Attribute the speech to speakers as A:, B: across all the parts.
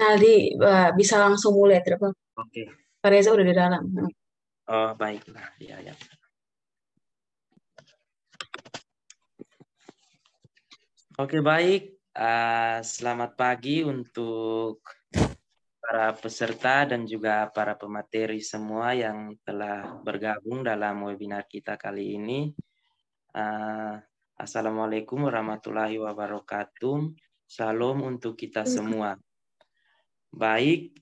A: Aldi bisa langsung mulai, tidak apa?
B: Oke.
A: Pak Reza udah di dalam.
B: Oh, baiklah. Ya, ya. Oke, baik. Selamat pagi untuk para peserta dan juga para pemateri semua yang telah bergabung dalam webinar kita kali ini. Assalamualaikum warahmatullahi wabarakatuh. Salam untuk kita semua. Baik,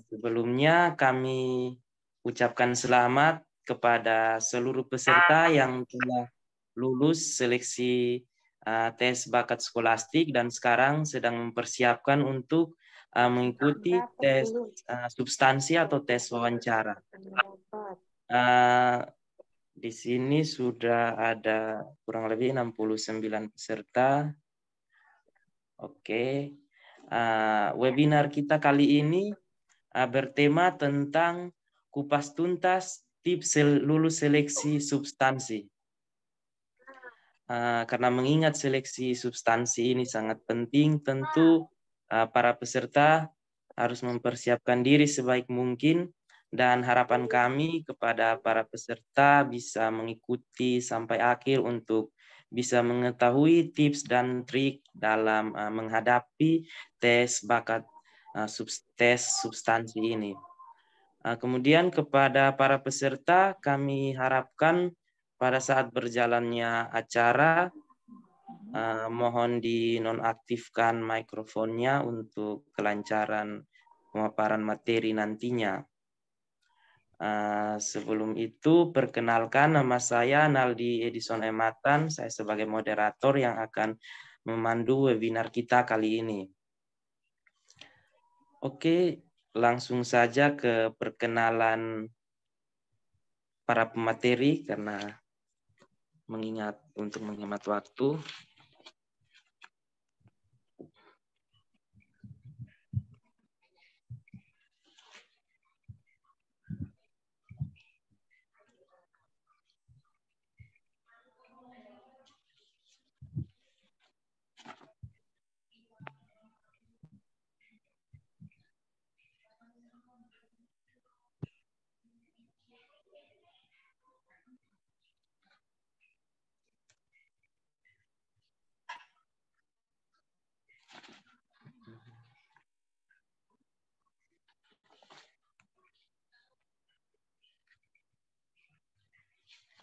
B: sebelumnya kami ucapkan selamat kepada seluruh peserta yang telah lulus seleksi tes bakat skolastik dan sekarang sedang mempersiapkan untuk mengikuti tes substansi atau tes wawancara. Di sini sudah ada kurang lebih 69 peserta. Oke. Webinar kita kali ini bertema tentang kupas tuntas tips lulus seleksi substansi. Karena mengingat seleksi substansi ini sangat penting, tentu para peserta harus mempersiapkan diri sebaik mungkin dan harapan kami kepada para peserta bisa mengikuti sampai akhir untuk bisa mengetahui tips dan trik dalam menghadapi tes bakat tes substansi ini. Kemudian kepada para peserta kami harapkan pada saat berjalannya acara mohon dinonaktifkan mikrofonnya untuk kelancaran pemaparan materi nantinya. Sebelum itu perkenalkan, nama saya Naldi Edison Ematan, saya sebagai moderator yang akan memandu webinar kita kali ini. Oke, langsung saja ke perkenalan para pemateri karena untuk menghemat waktu.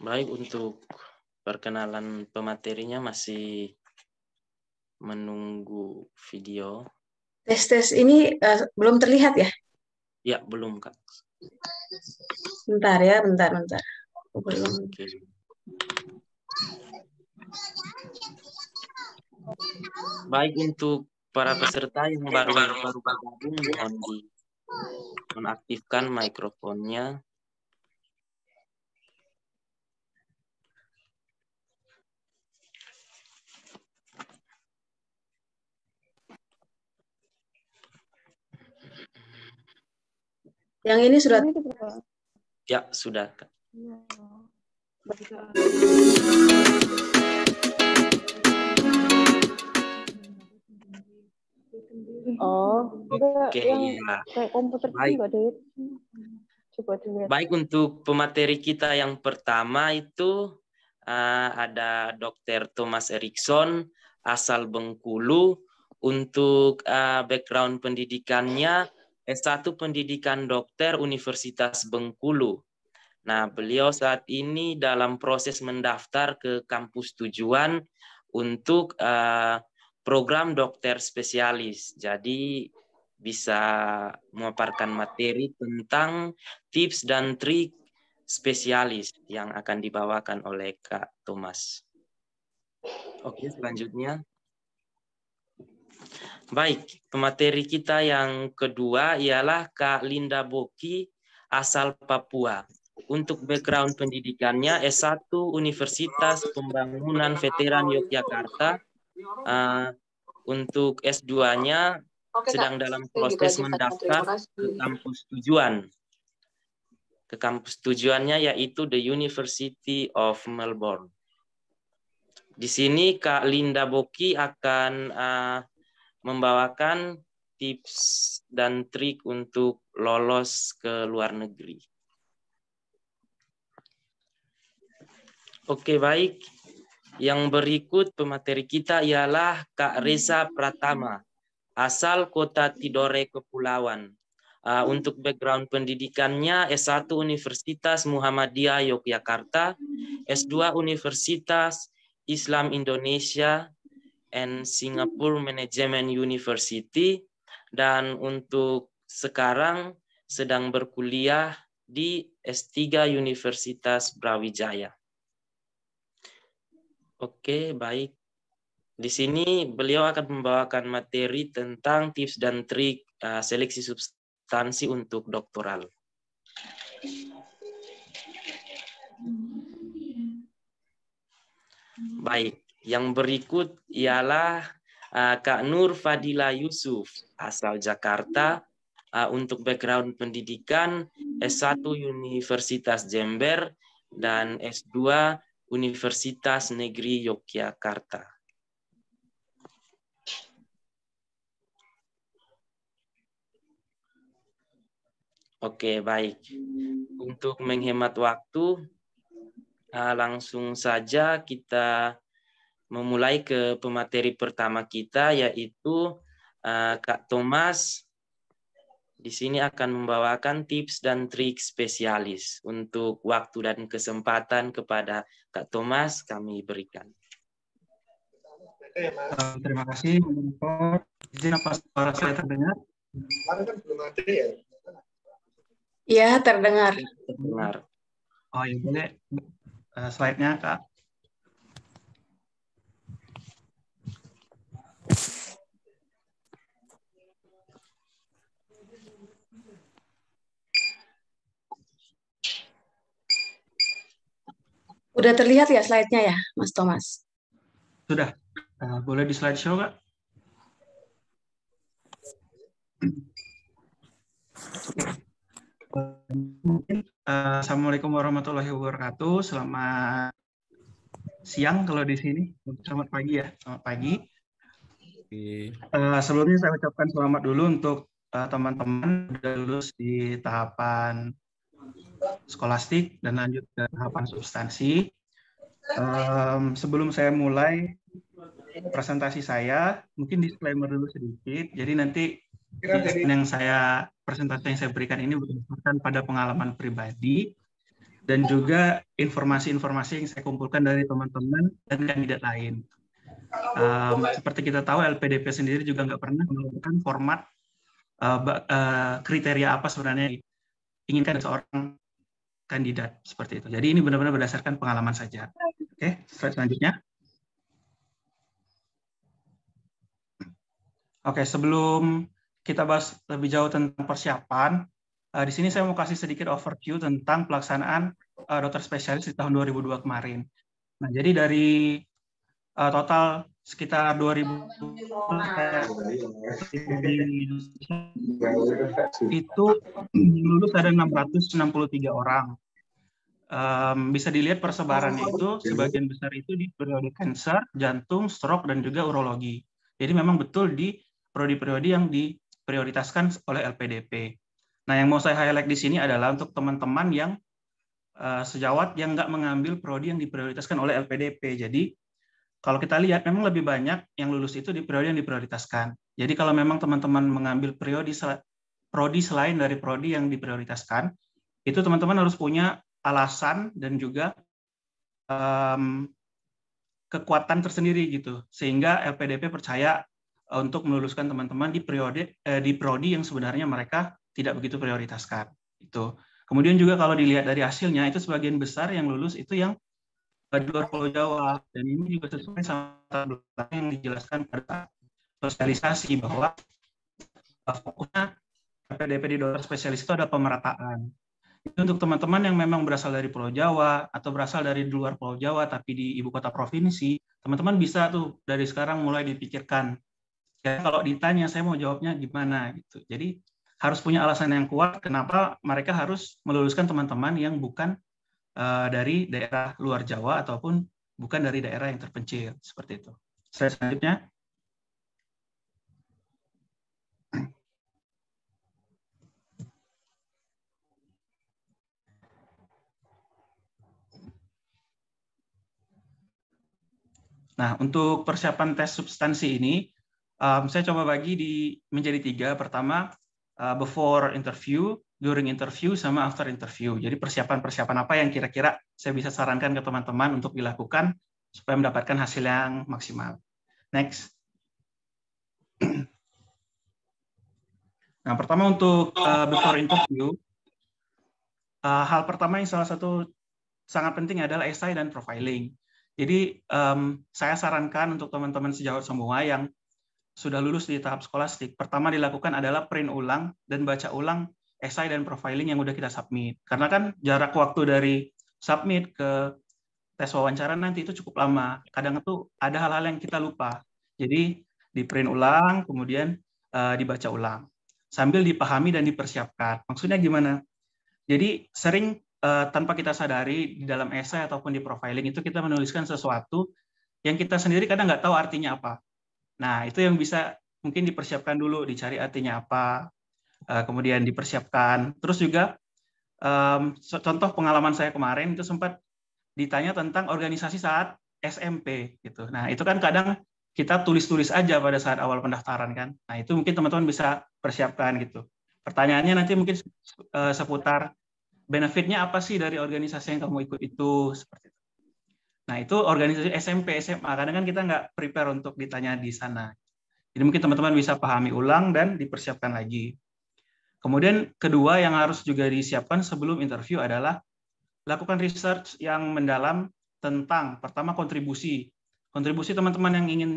B: Baik, untuk perkenalan pematerinya masih menunggu video.
A: Tes ini belum terlihat ya?
B: Ya, belum, Kak.
A: Bentar ya, bentar. Belum.
B: Oke. Baik, untuk para peserta yang baru bergabung, mohon nonaktifkan mikrofonnya.
A: Yang ini sudah.
B: Ya, sudah, Kak. Oke, ya.
C: Kayak komputer
B: Baik.
C: enggak ada. Coba dilihat.
B: Baik, untuk pemateri kita yang pertama itu ada Dr. Thomas Erikson, asal Bengkulu. Untuk background pendidikannya S1 Pendidikan Dokter Universitas Bengkulu. Nah, beliau saat ini dalam proses mendaftar ke kampus tujuan untuk program dokter spesialis. Jadi bisa memaparkan materi tentang tips dan trik spesialis yang akan dibawakan oleh Kak Thomas. Oke, selanjutnya. Baik, pemateri kita yang kedua ialah Kak Linda Boki, asal Papua. Untuk background pendidikannya S1 Universitas Pembangunan Veteran Yogyakarta. Untuk S2-nya sedang dalam proses mendaftar ke kampus tujuan. Ke kampus tujuannya yaitu The University of Melbourne. Di sini Kak Linda Boki akan membawakan tips dan trik untuk lolos ke luar negeri. Oke, baik. Yang berikut pemateri kita ialah Kak Reza Pratama, asal Kota Tidore, Kepulauan. Untuk background pendidikannya S1 Universitas Muhammadiyah Yogyakarta, S2 Universitas Islam Indonesia and Singapore Management University, dan untuk sekarang sedang berkuliah di S3 Universitas Brawijaya. Oke, baik. Di sini beliau akan membawakan materi tentang tips dan trik seleksi substansi untuk doktoral. Baik, yang berikut ialah Kak Nur Fadila Yusuf, asal Jakarta. Untuk background pendidikan S1 Universitas Jember dan S2 Universitas Negeri Yogyakarta. Oke, baik. Untuk menghemat waktu, langsung saja kita memulai ke pemateri pertama kita, yaitu Kak Thomas. Di sini akan membawakan tips dan trik spesialis. Untuk waktu dan kesempatan kepada Kak Thomas kami berikan.
D: Terima kasih, Mentor. Izin apa suara saya terdengar?
A: Ya, terdengar.
B: Terdengar.
D: Oh ya, boleh slide-nya, Kak.
A: Udah terlihat ya slide-nya ya, Mas Thomas?
D: Sudah. Boleh di slideshow, Kak? Assalamualaikum warahmatullahi wabarakatuh. Selamat siang kalau di sini. Selamat pagi ya. Selamat pagi. Sebelumnya saya ucapkan selamat dulu untuk teman-teman sudah lulus di tahapan skolastik dan lanjut ke tahapan substansi. Sebelum saya mulai presentasi saya, mungkin disclaimer dulu sedikit. Jadi nanti yang presentasi yang saya berikan ini berdasarkan pada pengalaman pribadi dan juga informasi-informasi yang saya kumpulkan dari teman-teman dan kandidat lain. Seperti kita tahu, LPDP sendiri juga nggak pernah melakukan format kriteria apa sebenarnya inginkan seorang kandidat seperti itu. Jadi ini benar-benar berdasarkan pengalaman saja. Oke, slide selanjutnya. Oke, sebelum kita bahas lebih jauh tentang persiapan, di sini saya mau kasih sedikit overview tentang pelaksanaan dokter spesialis di tahun 2002 kemarin. Nah, jadi dari total sekitar 2.000 itu lulus ada 663 orang. Bisa dilihat persebarannya itu sebagian besar itu di periode kanker, jantung, stroke, dan juga urologi. Jadi memang betul di prodi-prodi yang diprioritaskan oleh LPDP. Nah, yang mau saya highlight di sini adalah untuk teman-teman yang sejawat yang nggak mengambil prodi yang diprioritaskan oleh LPDP. Jadi kalau kita lihat memang lebih banyak yang lulus itu di prodi yang diprioritaskan. Jadi kalau memang teman-teman mengambil prodi selain dari prodi yang diprioritaskan, itu teman-teman harus punya alasan dan juga kekuatan tersendiri gitu, sehingga LPDP percaya untuk meluluskan teman-teman di prodi yang sebenarnya mereka tidak begitu prioritaskan. Itu. Kemudian juga kalau dilihat dari hasilnya itu sebagian besar yang lulus itu yang di luar Pulau Jawa, dan ini juga sesuai sama yang dijelaskan pada sosialisasi bahwa fokusnya LPDP di dokter spesialis itu ada pemerataan. Itu untuk teman-teman yang memang berasal dari Pulau Jawa atau berasal dari luar Pulau Jawa tapi di ibu kota provinsi, teman-teman bisa tuh dari sekarang mulai dipikirkan. Ya, kalau ditanya saya mau jawabnya gimana gitu. Jadi harus punya alasan yang kuat kenapa mereka harus meluluskan teman-teman yang bukan dari daerah luar Jawa ataupun bukan dari daerah yang terpencil seperti itu. Slide selanjutnya. Nah, untuk persiapan tes substansi ini, saya coba bagi menjadi 3. Pertama, before interview, during interview, sama after interview. Jadi persiapan-persiapan apa yang kira-kira saya bisa sarankan ke teman-teman untuk dilakukan supaya mendapatkan hasil yang maksimal. Next. Nah, pertama untuk before interview, hal pertama yang salah satu sangat penting adalah essay dan profiling. Jadi saya sarankan untuk teman-teman sejawat semua yang sudah lulus di tahap skolastik, pertama dilakukan adalah print ulang dan baca ulang essay dan profiling yang udah kita submit. Karena kan jarak waktu dari submit ke tes wawancara nanti itu cukup lama. Kadang itu ada hal-hal yang kita lupa. Jadi di print ulang, kemudian dibaca ulang. Sambil dipahami dan dipersiapkan. Maksudnya gimana? Jadi sering tanpa kita sadari di dalam essay ataupun di profiling itu kita menuliskan sesuatu yang kita sendiri kadang nggak tahu artinya apa. Nah, itu yang bisa mungkin dipersiapkan dulu, dicari artinya apa, kemudian dipersiapkan. Terus juga contoh pengalaman saya kemarin itu sempat ditanya tentang organisasi saat SMP gitu. Nah, itu kan kadang kita tulis-tulis aja pada saat awal pendaftaran kan. Nah, itu mungkin teman-teman bisa persiapkan gitu. Pertanyaannya nanti mungkin seputar benefitnya apa sih dari organisasi yang kamu ikut itu, seperti itu. Nah, itu organisasi SMP, SMA, kadang kan kita nggak prepare untuk ditanya di sana. Jadi mungkin teman-teman bisa pahami ulang dan dipersiapkan lagi. Kemudian kedua yang harus juga disiapkan sebelum interview adalah lakukan research yang mendalam tentang, pertama, kontribusi. Kontribusi teman-teman yang ingin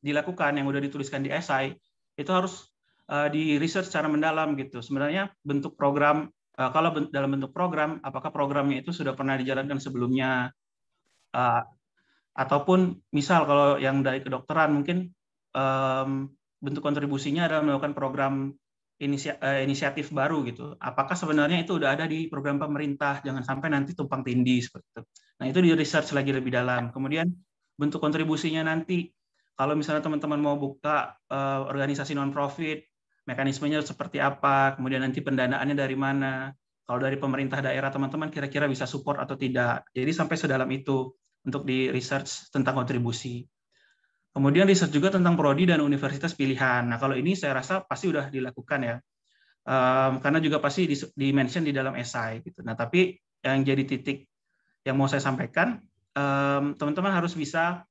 D: dilakukan, yang udah dituliskan di essay, itu harus di research secara mendalam gitu. Sebenarnya bentuk program, kalau dalam bentuk program, apakah programnya itu sudah pernah dijalankan sebelumnya, ataupun misal kalau yang dari kedokteran mungkin bentuk kontribusinya adalah melakukan program inisiatif baru gitu. Apakah sebenarnya itu udah ada di program pemerintah? Jangan sampai nanti tumpang tindih seperti itu. Nah, itu di research lagi lebih dalam. Kemudian bentuk kontribusinya nanti, kalau misalnya teman-teman mau buka organisasi non-profit, mekanismenya seperti apa, kemudian nanti pendanaannya dari mana, kalau dari pemerintah daerah teman-teman kira-kira bisa support atau tidak. Jadi sampai sedalam itu untuk di research tentang kontribusi. Kemudian riset juga tentang prodi dan universitas pilihan. Nah, kalau ini saya rasa pasti udah dilakukan ya, karena juga pasti di-mention di dalam esai gitu. Nah, tapi yang jadi titik yang mau saya sampaikan, teman-teman harus bisa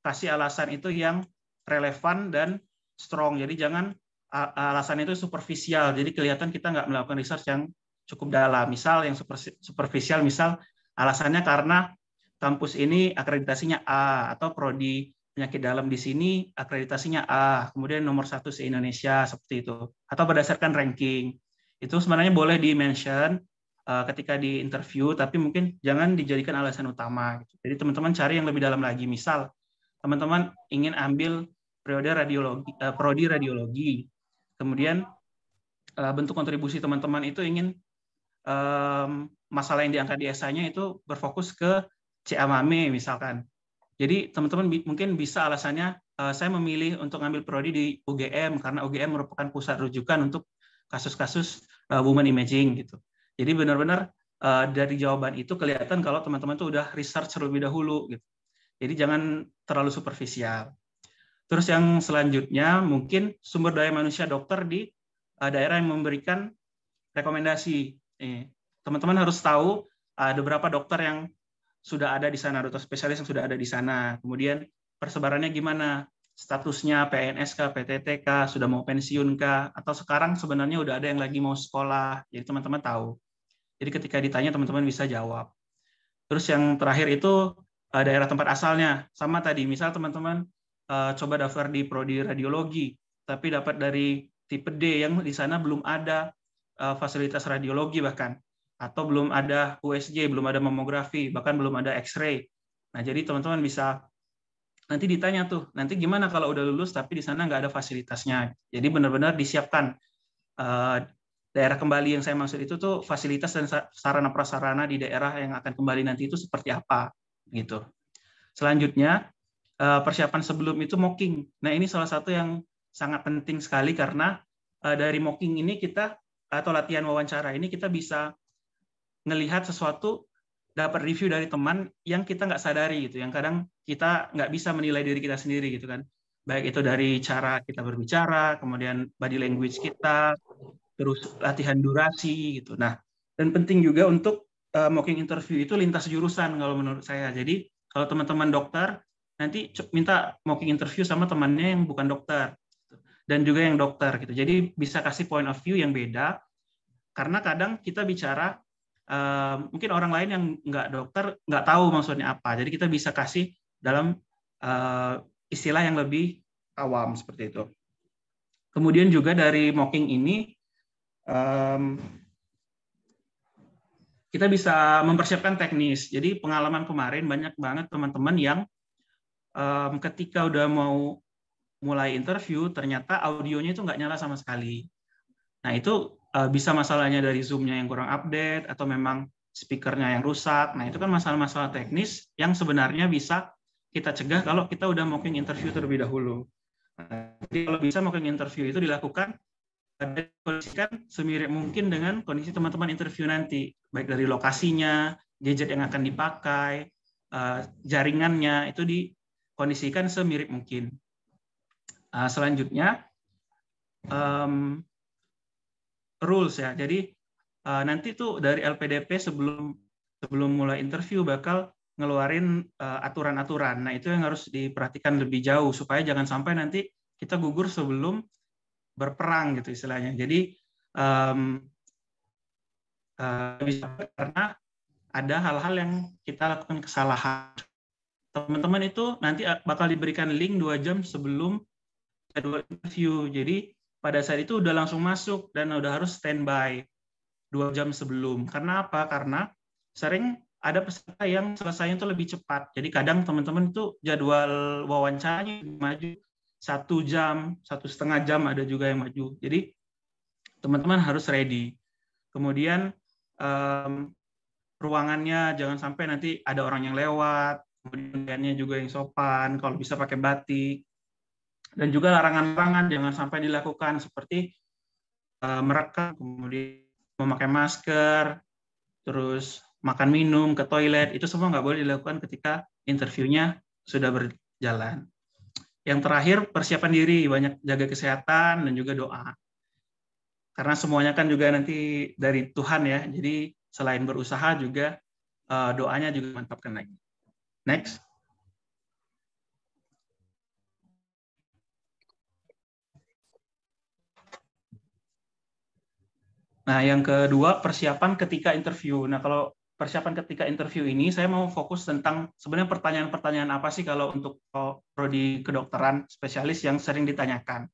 D: kasih alasan itu yang relevan dan strong. Jadi jangan alasan itu superficial. Jadi kelihatan kita nggak melakukan research yang cukup dalam. Misal yang superficial, misal alasannya karena kampus ini akreditasinya A, atau prodi penyakit dalam di sini akreditasinya A, kemudian nomor 1 se-Indonesia, seperti itu. Atau berdasarkan ranking. Itu sebenarnya boleh di-mention ketika di interview, tapi mungkin jangan dijadikan alasan utama. Jadi teman-teman cari yang lebih dalam lagi. Misal, teman-teman ingin ambil prodi radiologi, kemudian bentuk kontribusi teman-teman itu ingin masalah yang diangkat di esainya itu berfokus ke CA-MAME misalkan. Jadi teman-teman mungkin bisa alasannya, saya memilih untuk ngambil prodi di UGM karena UGM merupakan pusat rujukan untuk kasus-kasus women imaging gitu. Jadi benar-benar dari jawaban itu kelihatan kalau teman-teman itu udah research terlebih dahulu gitu. Jadi jangan terlalu superficial. Terus yang selanjutnya mungkin sumber daya manusia dokter di daerah yang memberikan rekomendasi. Teman-teman harus tahu ada berapa dokter yang sudah ada di sana, dokter spesialis yang sudah ada di sana. Kemudian persebarannya gimana? Statusnya PNS kah, PTT kah, sudah mau pensiun kah, atau sekarang sebenarnya udah ada yang lagi mau sekolah. Jadi teman-teman tahu. Jadi ketika ditanya teman-teman bisa jawab. Terus yang terakhir itu daerah tempat asalnya. Sama tadi, misal teman-teman coba daftar di prodi radiologi, tapi dapat dari tipe D yang di sana belum ada fasilitas radiologi bahkan, atau belum ada USG, belum ada mamografi, bahkan belum ada X-ray. Nah, jadi teman-teman bisa nanti ditanya tuh, nanti gimana kalau udah lulus tapi di sana nggak ada fasilitasnya. Jadi benar-benar disiapkan daerah kembali yang saya maksud itu tuh fasilitas dan sarana prasarana di daerah yang akan kembali nanti itu seperti apa gitu. Selanjutnya persiapan sebelum itu mocking. Nah, ini salah satu yang sangat penting sekali karena dari mocking ini kita atau latihan wawancara ini kita bisa ngelihat sesuatu dapat review dari teman yang kita nggak sadari gitu, yang kadang kita nggak bisa menilai diri kita sendiri gitu kan. Baik itu dari cara kita berbicara, kemudian body language kita, terus latihan durasi gitu. Nah, dan penting juga untuk mocking interview itu lintas jurusan kalau menurut saya. Jadi kalau teman-teman dokter nanti minta mocking interview sama temannya yang bukan dokter dan juga yang dokter gitu. Jadi bisa kasih point of view yang beda karena kadang kita bicara mungkin orang lain yang nggak dokter nggak tahu maksudnya apa. Jadi kita bisa kasih dalam istilah yang lebih awam seperti itu. Kemudian juga dari mocking ini kita bisa mempersiapkan teknis. Jadi pengalaman kemarin banyak banget teman-teman yang ketika udah mau mulai interview ternyata audionya itu nggak nyala sama sekali. Nah itu bisa masalahnya dari Zoom-nya yang kurang update atau memang speakernya yang rusak. Nah itu kan masalah-masalah teknis yang sebenarnya bisa kita cegah kalau kita udah mocking interview terlebih dahulu. Nah, jadi kalau bisa mocking interview itu dilakukan kondisikan semirip mungkin dengan kondisi teman-teman interview nanti, baik dari lokasinya, gadget yang akan dipakai, jaringannya itu dikondisikan semirip mungkin. Selanjutnya rules ya. Jadi nanti tuh dari LPDP sebelum mulai interview bakal ngeluarin aturan-aturan. Nah itu yang harus diperhatikan lebih jauh supaya jangan sampai nanti kita gugur sebelum berperang gitu istilahnya. Jadi karena ada hal-hal yang kita lakukan kesalahan. Teman-teman itu nanti bakal diberikan link 2 jam sebelum jadwal interview. Jadi pada saat itu udah langsung masuk dan udah harus standby 2 jam sebelum. Karena apa? Karena sering ada peserta yang selesainya itu lebih cepat. Jadi kadang teman-teman itu jadwal wawancaranya maju 1 jam, 1,5 jam ada juga yang maju. Jadi teman-teman harus ready. Kemudian ruangannya jangan sampai nanti ada orang yang lewat, kemudian juga yang sopan, kalau bisa pakai batik. Dan juga larangan-larangan jangan sampai dilakukan seperti merekam, kemudian memakai masker, terus makan minum, ke toilet, itu semua nggak boleh dilakukan ketika interviewnya sudah berjalan. Yang terakhir, persiapan diri, banyak jaga kesehatan dan juga doa. Karena semuanya kan juga nanti dari Tuhan ya, jadi selain berusaha juga doanya juga mantapkan lagi. Next. Nah, yang kedua, persiapan ketika interview. Nah, kalau persiapan ketika interview ini, saya mau fokus tentang sebenarnya pertanyaan-pertanyaan apa sih kalau untuk prodi kedokteran spesialis yang sering ditanyakan.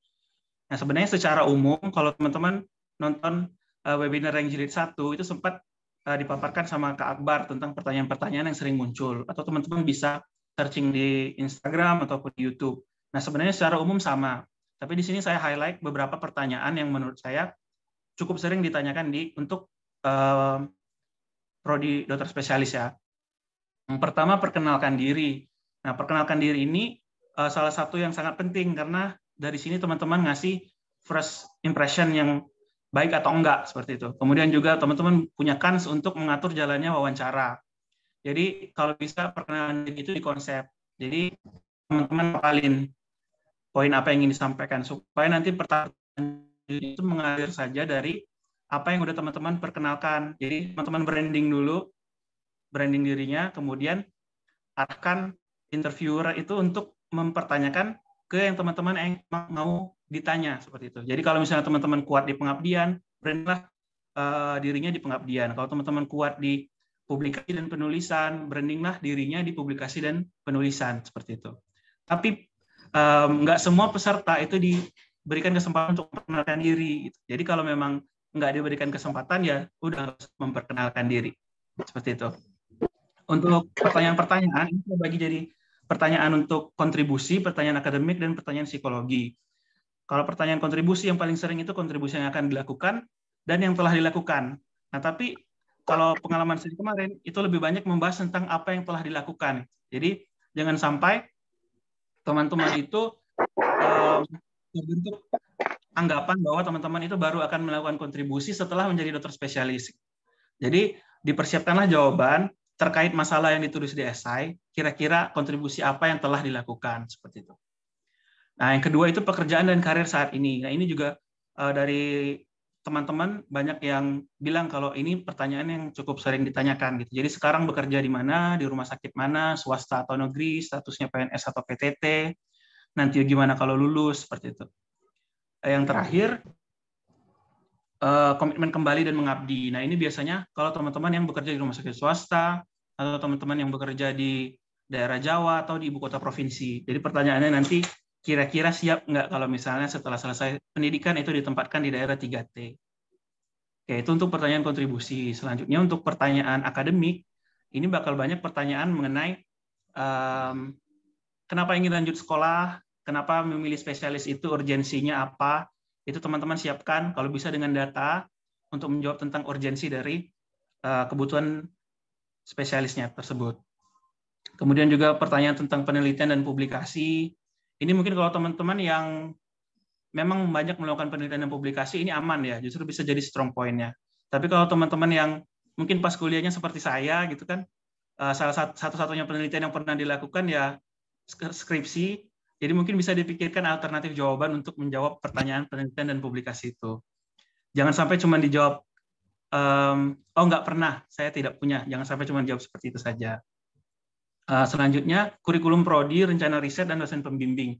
D: Nah, sebenarnya secara umum, kalau teman-teman nonton webinar yang jilid 1, itu sempat dipaparkan sama Kak Akbar tentang pertanyaan-pertanyaan yang sering muncul. Atau teman-teman bisa searching di Instagram ataupun di YouTube. Nah, sebenarnya secara umum sama. Tapi di sini saya highlight beberapa pertanyaan yang menurut saya cukup sering ditanyakan untuk prodi dokter spesialis ya. Yang pertama, perkenalkan diri. Nah, perkenalkan diri ini salah satu yang sangat penting karena dari sini teman-teman ngasih first impression yang baik atau enggak seperti itu. Kemudian juga teman-teman punya kans untuk mengatur jalannya wawancara. Jadi kalau bisa perkenalan diri itu di konsep. Jadi teman-teman hafalin poin apa yang ingin disampaikan supaya nanti pertanyaan itu mengalir saja dari apa yang udah teman-teman perkenalkan. Jadi teman-teman branding dulu, branding dirinya, kemudian arahkan interviewer itu untuk mempertanyakan ke yang teman-teman yang mau ditanya seperti itu. Jadi kalau misalnya teman-teman kuat di pengabdian, brandinglah dirinya di pengabdian. Kalau teman-teman kuat di publikasi dan penulisan, brandinglah dirinya di publikasi dan penulisan seperti itu. Tapi nggak semua peserta itu diberikan kesempatan untuk memperkenalkan diri. Jadi kalau memang nggak diberikan kesempatan ya udah harus memperkenalkan diri seperti itu. Untuk pertanyaan-pertanyaan ini bagi jadi pertanyaan untuk kontribusi, pertanyaan akademik dan pertanyaan psikologi. Kalau pertanyaan kontribusi yang paling sering itu kontribusi yang akan dilakukan dan yang telah dilakukan. Nah tapi kalau pengalaman saya kemarin itu lebih banyak membahas tentang apa yang telah dilakukan. Jadi jangan sampai teman-teman itu terbentuk anggapan bahwa teman-teman itu baru akan melakukan kontribusi setelah menjadi dokter spesialis. Jadi dipersiapkanlah jawaban terkait masalah yang ditulis di esai, kira-kira kontribusi apa yang telah dilakukan, seperti itu. Nah, yang kedua itu pekerjaan dan karir saat ini. Nah, ini juga dari teman-teman banyak yang bilang kalau ini pertanyaan yang cukup sering ditanyakan gitu. Jadi sekarang bekerja di mana, di rumah sakit mana, swasta atau negeri, statusnya PNS atau PTT, nanti gimana kalau lulus, seperti itu. Yang terakhir, komitmen kembali dan mengabdi. Nah, ini biasanya kalau teman-teman yang bekerja di rumah sakit swasta atau teman-teman yang bekerja di daerah Jawa atau di ibu kota provinsi. Jadi pertanyaannya nanti kira-kira siap nggak kalau misalnya setelah selesai pendidikan itu ditempatkan di daerah 3T. Oke, itu untuk pertanyaan kontribusi. Selanjutnya untuk pertanyaan akademik, ini bakal banyak pertanyaan mengenai kenapa ingin lanjut sekolah, kenapa memilih spesialis itu, urgensinya apa. Itu teman-teman siapkan kalau bisa dengan data untuk menjawab tentang urgensi dari kebutuhan spesialisnya tersebut. Kemudian juga pertanyaan tentang penelitian dan publikasi. Ini mungkin kalau teman-teman yang memang banyak melakukan penelitian dan publikasi, ini aman ya, justru bisa jadi strong point-nya. Tapi kalau teman-teman yang mungkin pas kuliahnya seperti saya, gitu kan, salah satu-satunya penelitian yang pernah dilakukan ya skripsi, jadi mungkin bisa dipikirkan alternatif jawaban untuk menjawab pertanyaan penelitian dan publikasi itu. Jangan sampai cuma dijawab, oh nggak pernah, saya tidak punya. Jangan sampai cuma jawab seperti itu saja. Selanjutnya, kurikulum prodi, rencana riset, dan dosen pembimbing.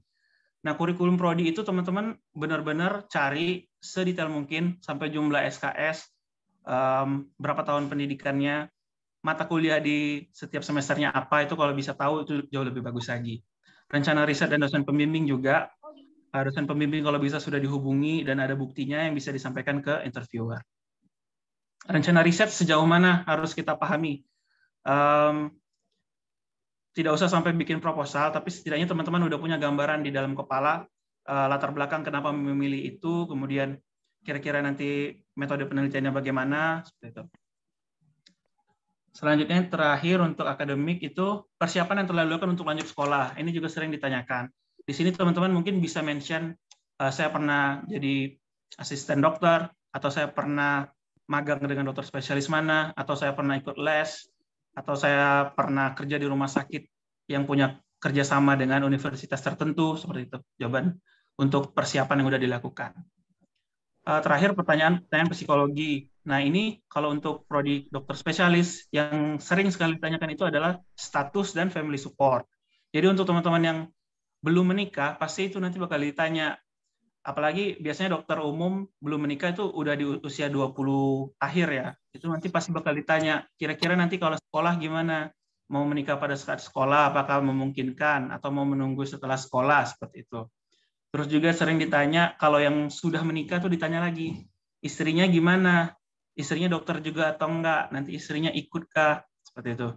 D: Nah, kurikulum prodi itu teman-teman benar-benar cari sedetail mungkin sampai jumlah SKS, berapa tahun pendidikannya, mata kuliah di setiap semesternya apa, itu kalau bisa tahu itu jauh lebih bagus lagi. Rencana riset dan dosen pembimbing juga, dosen pembimbing kalau bisa sudah dihubungi dan ada buktinya yang bisa disampaikan ke interviewer. Rencana riset sejauh mana harus kita pahami. Tidak usah sampai bikin proposal, tapi setidaknya teman-teman udah punya gambaran di dalam kepala latar belakang kenapa memilih itu, kemudian kira-kira nanti metode penelitiannya bagaimana, seperti itu. Selanjutnya terakhir untuk akademik itu persiapan yang telah dilakukan untuk lanjut sekolah. Ini juga sering ditanyakan. Di sini teman-teman mungkin bisa mention saya pernah jadi asisten dokter, atau saya pernah magang dengan dokter spesialis mana, atau saya pernah ikut les, atau saya pernah kerja di rumah sakit yang punya kerjasama dengan universitas tertentu, seperti itu jawaban untuk persiapan yang sudah dilakukan. Terakhir pertanyaan psikologi. Nah ini kalau untuk prodi dokter spesialis yang sering sekali ditanyakan itu adalah status dan family support. Jadi untuk teman-teman yang belum menikah pasti itu nanti bakal ditanya. Apalagi biasanya dokter umum belum menikah itu udah di usia 20 akhir ya. Itu nanti pasti bakal ditanya, kira-kira nanti kalau sekolah gimana? Mau menikah pada saat sekolah, apakah memungkinkan? Atau mau menunggu setelah sekolah, seperti itu. Terus juga sering ditanya, kalau yang sudah menikah tuh ditanya lagi, istrinya gimana? Istrinya dokter juga atau enggak? Nanti istrinya ikutkah? Seperti itu.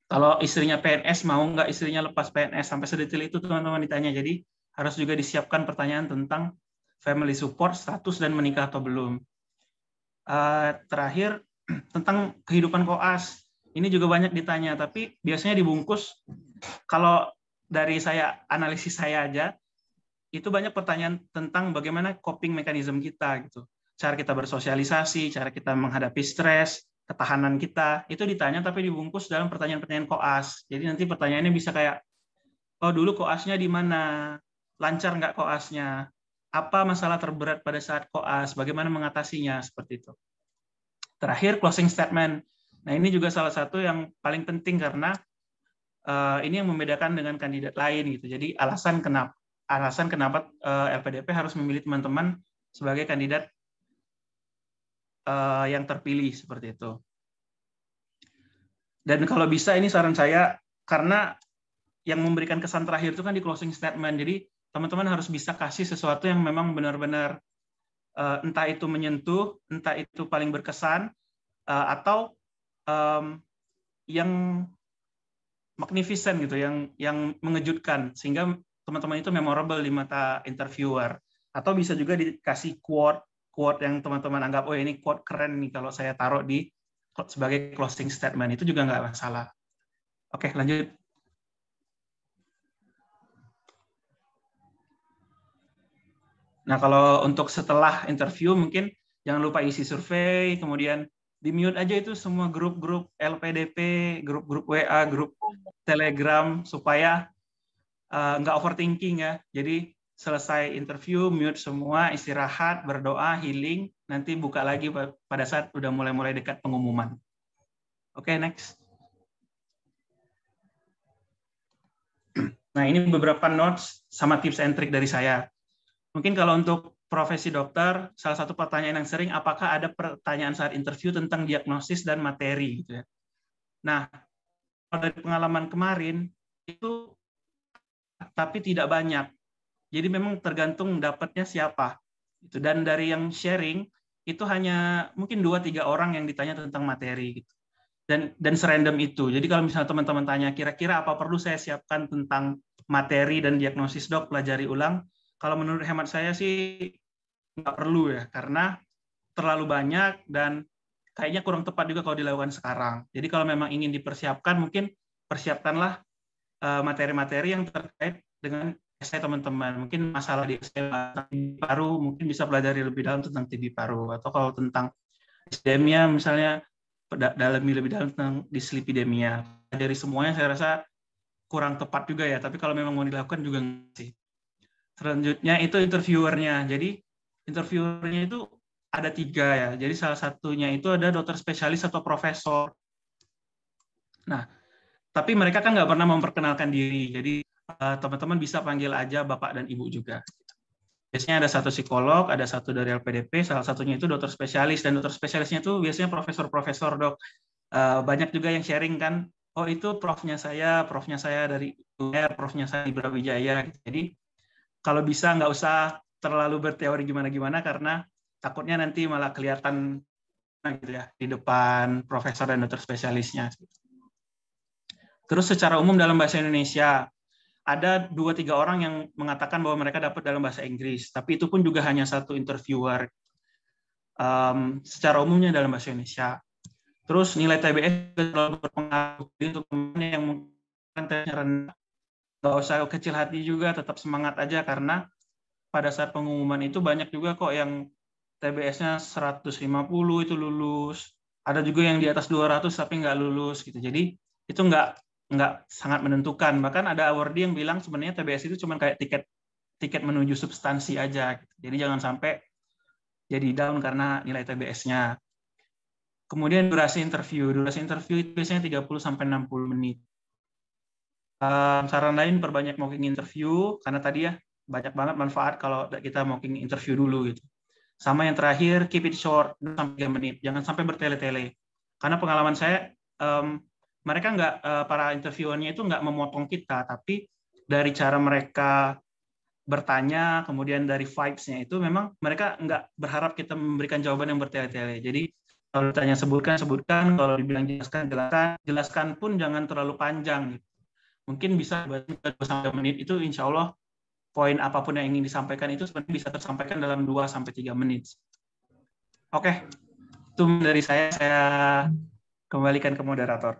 D: Kalau istrinya PNS, mau enggak istrinya lepas PNS? Sampai sedetail itu teman-teman ditanya. Jadi harus juga disiapkan pertanyaan tentang family support, status, dan menikah atau belum. Terakhir, tentang kehidupan koas. Ini juga banyak ditanya, tapi biasanya dibungkus, kalau dari saya, analisis saya aja, itu banyak pertanyaan tentang bagaimana coping mechanism kita, gitu. Cara kita bersosialisasi, cara kita menghadapi stres, ketahanan kita, itu ditanya tapi dibungkus dalam pertanyaan-pertanyaan koas. Jadi nanti pertanyaannya bisa kayak, oh dulu koasnya di mana? Lancar nggak koasnya? Apa masalah terberat pada saat koas? Bagaimana mengatasinya? Seperti itu. Terakhir, closing statement. Nah, ini juga salah satu yang paling penting karena ini yang membedakan dengan kandidat lain gitu. Jadi alasan kenapa LPDP harus memilih teman-teman sebagai kandidat yang terpilih seperti itu. Dan kalau bisa ini saran saya, karena yang memberikan kesan terakhir itu kan di closing statement. Jadi teman-teman harus bisa kasih sesuatu yang memang benar-benar entah itu menyentuh, entah itu paling berkesan, atau yang magnificent gitu, yang mengejutkan, sehingga teman-teman itu memorable di mata interviewer. Atau bisa juga dikasih quote yang teman-teman anggap, oh ini quote keren nih kalau saya taruh di sebagai closing statement, itu juga nggak masalah. Oke, lanjut. Nah, kalau untuk setelah interview mungkin jangan lupa isi survei, kemudian Di-mute aja itu semua grup-grup LPDP, grup-grup WA, grup Telegram, supaya nggak overthinking ya. Jadi selesai interview, mute semua, istirahat, berdoa, healing, nanti buka lagi pada saat udah mulai-mulai dekat pengumuman. Oke, next. Nah, ini beberapa notes sama tips and trick dari saya. Mungkin kalau untuk profesi dokter, salah satu pertanyaan yang sering, apakah ada pertanyaan saat interview tentang diagnosis dan materi, gitu ya. Nah, dari pengalaman kemarin itu, tapi tidak banyak. Jadi memang tergantung dapatnya siapa. Dan dari yang sharing itu hanya mungkin 2-3 orang yang ditanya tentang materi, gitu. Dan serandom itu. Jadi kalau misalnya teman-teman tanya, kira-kira apa perlu saya siapkan tentang materi dan diagnosis dok, pelajari ulang. Kalau menurut hemat saya sih nggak perlu ya, karena terlalu banyak dan kayaknya kurang tepat juga kalau dilakukan sekarang. Jadi kalau memang ingin dipersiapkan, mungkin persiapkanlah materi-materi yang terkait dengan essay teman-teman. Mungkin masalah di TB paru, mungkin bisa pelajari lebih dalam tentang TB paru. Atau kalau tentang dislipidemia, misalnya dalami lebih dalam tentang dislipidemia. Dari semuanya saya rasa kurang tepat juga ya, tapi kalau memang mau dilakukan juga nggak sih. Selanjutnya itu interviewernya. Jadi interviewernya itu ada 3 ya. Jadi salah satunya itu ada dokter spesialis atau profesor. Nah, tapi mereka kan nggak pernah memperkenalkan diri. Jadi teman-teman bisa panggil aja Bapak dan Ibu juga. Biasanya ada 1 psikolog, ada 1 dari LPDP, salah satunya itu dokter spesialis. Dan dokter spesialisnya itu biasanya profesor-profesor, dok. Banyak juga yang sharing kan, oh itu profnya saya dari UNER, profnya saya di Brawijaya. Jadi kalau bisa nggak usah terlalu berteori gimana-gimana, karena takutnya nanti malah kelihatan gitu ya di depan profesor dan dokter spesialisnya. Terus secara umum dalam bahasa Indonesia ada 2-3 orang yang mengatakan bahwa mereka dapat dalam bahasa Inggris, tapi itu pun juga hanya 1 interviewer. Secara umumnya dalam bahasa Indonesia. Terus nilai TBS terlalu berpengaruh untuk teman yang mungkin rendah. Nggak usah kecil hati juga, tetap semangat aja, karena pada saat pengumuman itu banyak juga kok yang TBS-nya 150 itu lulus. Ada juga yang di atas 200 tapi nggak lulus gitu. Jadi itu nggak sangat menentukan. Bahkan ada awardee yang bilang sebenarnya TBS itu cuma kayak tiket menuju substansi aja. Gitu. Jadi jangan sampai jadi down karena nilai TBS-nya. Kemudian durasi interview. Durasi interview itu biasanya 30-60 menit. Saran lain, perbanyak mocking interview, karena tadi ya banyak banget manfaat kalau kita mocking interview dulu gitu. Sama yang terakhir, keep it short, 2-3 menit, jangan sampai bertele-tele. Karena pengalaman saya, mereka para interviewernya itu nggak memotong kita, tapi dari cara mereka bertanya, kemudian dari vibes-nya itu memang mereka nggak berharap kita memberikan jawaban yang bertele-tele. Jadi kalau ditanya sebutkan, kalau dibilang jelaskan pun jangan terlalu panjang gitu. Mungkin bisa 2-3 menit, itu insya Allah poin apapun yang ingin disampaikan itu sebenarnya bisa tersampaikan dalam 2-3 menit. Oke, itu dari saya kembalikan ke moderator.